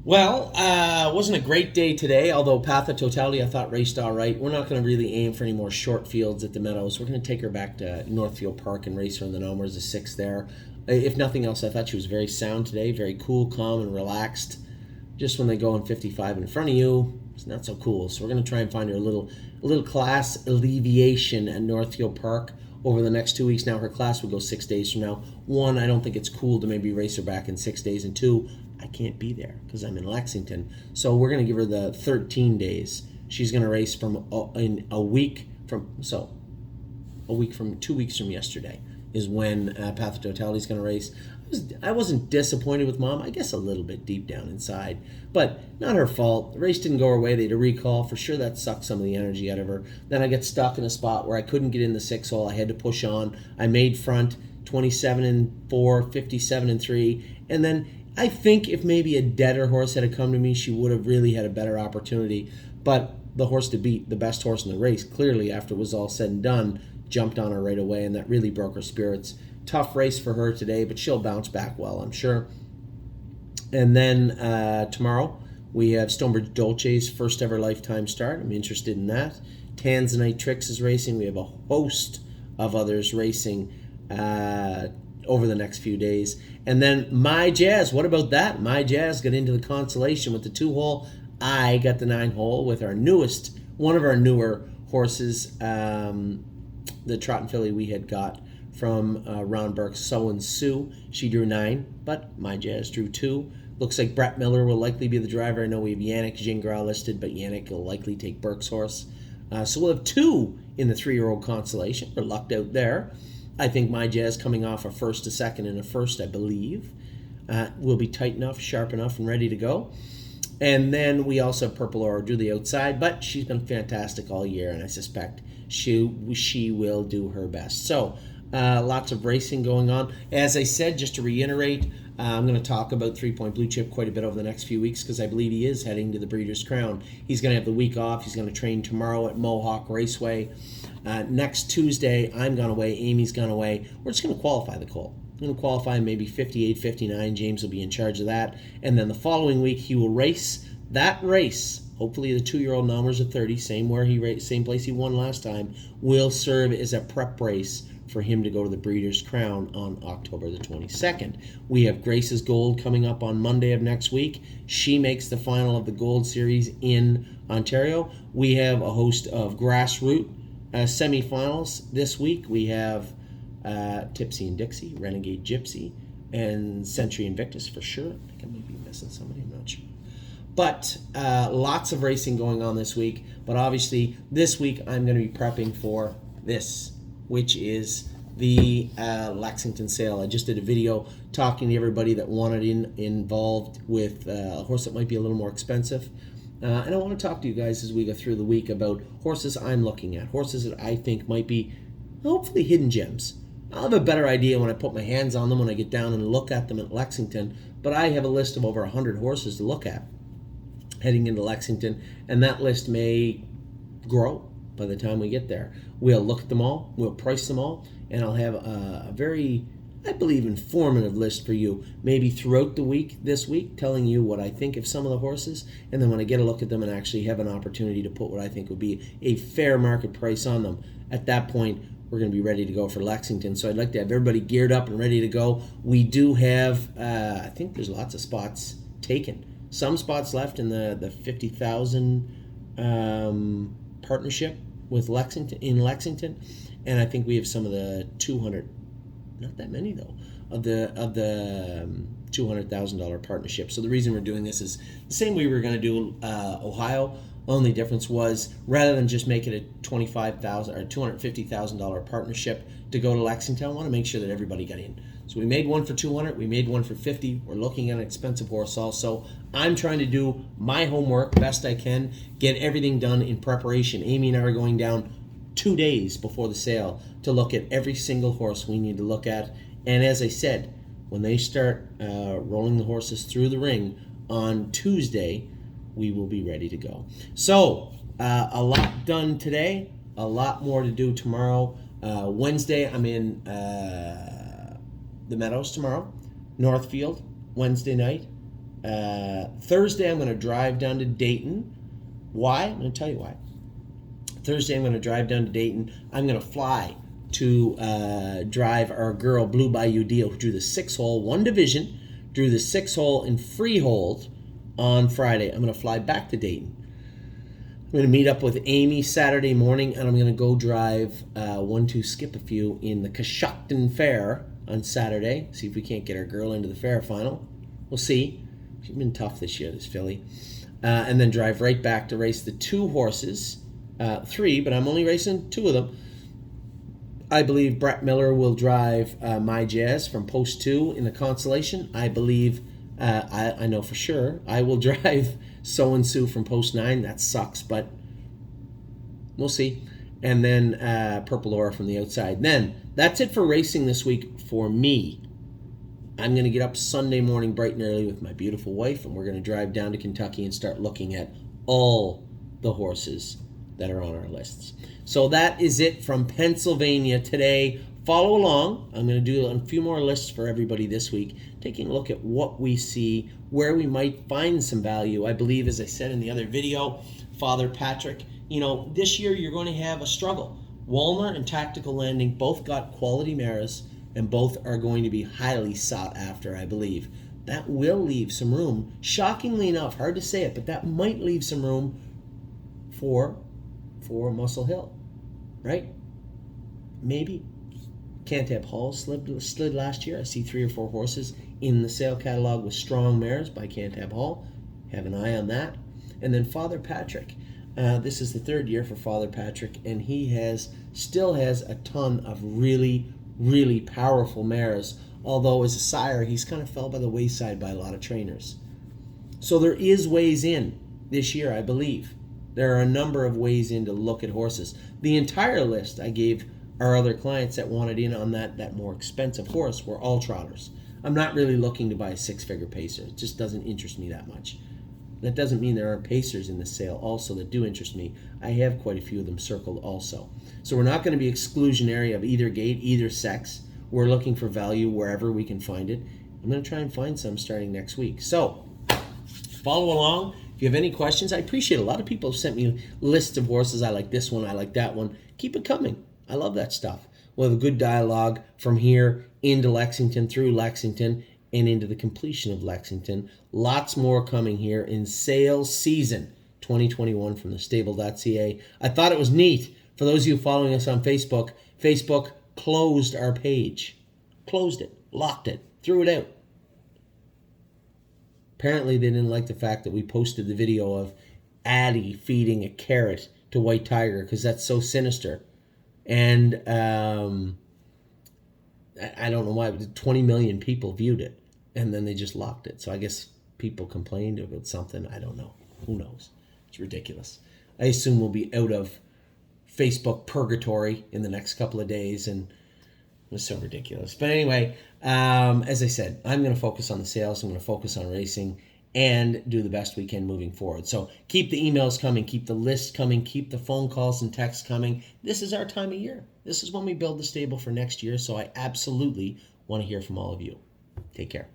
Well, wasn't a great day today, although Path of Totality I thought raced all right. We're not going to really aim for any more short fields at the Meadows. We're going to take her back to Northfield Park and race her in the Nomers, the six there. If nothing else, I thought she was very sound today, very cool, calm, and relaxed. Just when they go in 55 in front of you, it's not so cool. So we're going to try and find her a little class alleviation at Northfield Park over the next 2 weeks. Now her class will go 6 days from now. One, I don't think it's cool to maybe race her back in 6 days, and two, I can't be there because I'm in Lexington. So we're going to give her the 13 days. She's going to race from in a week from 2 weeks from yesterday is when Path of Totality is going to race. I wasn't disappointed with Mom. I guess a little bit deep down inside, but not her fault. The race didn't go her way. They had a recall. For sure that sucked some of the energy out of her. Then I get stuck in a spot where I couldn't get in the 6 hole. I had to push on. I made front 27 and 4, 57 and 3, and then I think if maybe a deader horse had come to me, she would have really had a better opportunity. But the horse to beat, the best horse in the race, clearly after it was all said and done, jumped on her right away, and that really broke her spirits. Tough race for her today, but she'll bounce back well, I'm sure. And then tomorrow, we have Stonebridge Dolce's first ever lifetime start. I'm interested in that. Tanzanite Tricks is racing. We have a host of others racing over the next few days. And then My Jazz, what about that? My Jazz got into the consolation with the 2 hole. I got the 9 hole with one of our newer horses, the Trot and Filly we had got from Ron Burke's So and Sue. She drew 9, but My Jazz drew 2. Looks like Brett Miller will likely be the driver. I know we have Yannick Gingras listed, but Yannick will likely take Burke's horse. So we'll have 2 in the 3-year-old consolation. We're lucked out there. I think My Jazz coming off a first, a second, and a first, I believe, will be tight enough, sharp enough, and ready to go. And then we also have Purple Aura drew the outside, but she's been fantastic all year, and I suspect she will do her best. So lots of racing going on. As I said, just to reiterate, I'm going to talk about 3 Point Blue Chip quite a bit over the next few weeks because I believe he is heading to the Breeders' Crown. He's going to have the week off. He's going to train tomorrow at Mohawk Raceway. Next Tuesday, I'm gone away. Amy's gone away. We're just going to qualify the colt. I'm going to qualify maybe 58, 59. James will be in charge of that. And then the following week, he will race that race. Hopefully the 2-year-old Nomers at 30, same place he won last time, will serve as a prep race for him to go to the Breeders' Crown on October the 22nd. We have Grace's Gold coming up on Monday of next week. She makes the final of the Gold Series in Ontario. We have a host of grassroots semifinals this week. We have Tipsy and Dixie, Renegade Gypsy, and Century Invictus for sure. I think I may be missing somebody, I'm not sure. But lots of racing going on this week. But obviously, this week I'm going to be prepping for this, which is the Lexington sale. I just did a video talking to everybody that wanted involved with a horse that might be a little more expensive. And I want to talk to you guys as we go through the week about horses I'm looking at, horses that I think might be hopefully hidden gems. I'll have a better idea when I put my hands on them, when I get down and look at them at Lexington, but I have a list of over 100 horses to look at heading into Lexington, and that list may grow by the time we get there. We'll look at them all, we'll price them all, and I'll have a very, I believe, informative list for you, maybe throughout the week, this week, telling you what I think of some of the horses, and then when I get a look at them and actually have an opportunity to put what I think would be a fair market price on them, at that point, we're going to be ready to go for Lexington. So I'd like to have everybody geared up and ready to go. We do have, I think there's lots of spots taken. Some spots left in the 50,000 partnership with Lexington, and I think we have some of the 200, not that many though, of the $200,000 partnership. So the reason we're doing this is the same way we were going to do Ohio. Only difference was rather than just make it a $25,000 or $250,000 partnership to go to Lexington, I want to make sure that everybody got in. So we made one for 200, we made one for 50. We're looking at an expensive horse also. I'm trying to do my homework best I can, get everything done in preparation. Amy and I are going down 2 days before the sale to look at every single horse we need to look at. And as I said, when they start rolling the horses through the ring on Tuesday, we will be ready to go. So a lot done today, a lot more to do tomorrow. Wednesday, I'm in the Meadows tomorrow. Northfield, Wednesday night. Thursday, I'm going to drive down to Dayton. Why? I'm going to tell you why. Thursday, I'm going to drive down to Dayton. I'm going to fly to drive our girl Blue Bayou Deal, who drew the 6-hole, one division, drew the 6-hole in Freehold on Friday. I'm going to fly back to Dayton. I'm going to meet up with Amy Saturday morning, and I'm going to go drive 1-2 skip a few in the Coshocton Fair on Saturday. See if we can't get our girl into the fair final. We'll see. She's been tough this year, this filly. And then drive right back to race the 2 horses. 3, but I'm only racing 2 of them. I believe Brett Miller will drive My Jazz from post 2 in the Consolation. I believe, I know for sure, I will drive So and Sue from post 9. That sucks, but we'll see. And then Purple Aura from the outside. Then, that's it for racing this week for me. I'm going to get up Sunday morning bright and early with my beautiful wife, and we're going to drive down to Kentucky and start looking at all the horses that are on our lists. So that is it from Pennsylvania today. Follow along. I'm going to do a few more lists for everybody this week, taking a look at what we see, where we might find some value. I believe, as I said in the other video, Father Patrick, this year you're going to have a struggle. Walner and Tactical Landing both got quality mares, and both are going to be highly sought after, I believe. That will leave some room, shockingly enough, hard to say it, but that might leave some room for Muscle Hill, right? Maybe. Cantab Hall slid last year. I see 3 or 4 horses in the sale catalog with strong mares by Cantab Hall. Have an eye on that. And then Father Patrick. This is the 3rd year for Father Patrick, and he still has a ton of really, really powerful mares. Although as a sire, he's kind of fell by the wayside by a lot of trainers. So there is ways in this year, I believe. There are a number of ways in to look at horses. The entire list I gave our other clients that wanted in on that more expensive horse were all trotters. I'm not really looking to buy a 6-figure pacer. It just doesn't interest me that much. That doesn't mean there aren't pacers in the sale also that do interest me. I have quite a few of them circled also. So we're not going to be exclusionary of either gait, either sex. We're looking for value wherever we can find it. I'm going to try and find some starting next week. So follow along. If you have any questions, I appreciate it. A lot of people have sent me lists of horses. I like this one. I like that one. Keep it coming. I love that stuff. We'll have a good dialogue from here into Lexington, through Lexington, and into the completion of Lexington. Lots more coming here in sales season 2021 from thestable.ca. I thought it was neat. For those of you following us on Facebook, Facebook closed our page. Closed it. Locked it. Threw it out. Apparently they didn't like the fact that we posted the video of Addie feeding a carrot to White Tiger because that's so sinister. And I don't know why, but 20 million people viewed it. And then they just locked it. So I guess people complained about something. I don't know. Who knows? It's ridiculous. I assume we'll be out of Facebook purgatory in the next couple of days. And it was so ridiculous. But anyway, as I said, I'm going to focus on the sales. I'm going to focus on racing and do the best we can moving forward. So keep the emails coming, keep the lists coming, keep the phone calls and texts coming. This is our time of year. This is when we build the stable for next year. So I absolutely want to hear from all of you. Take care.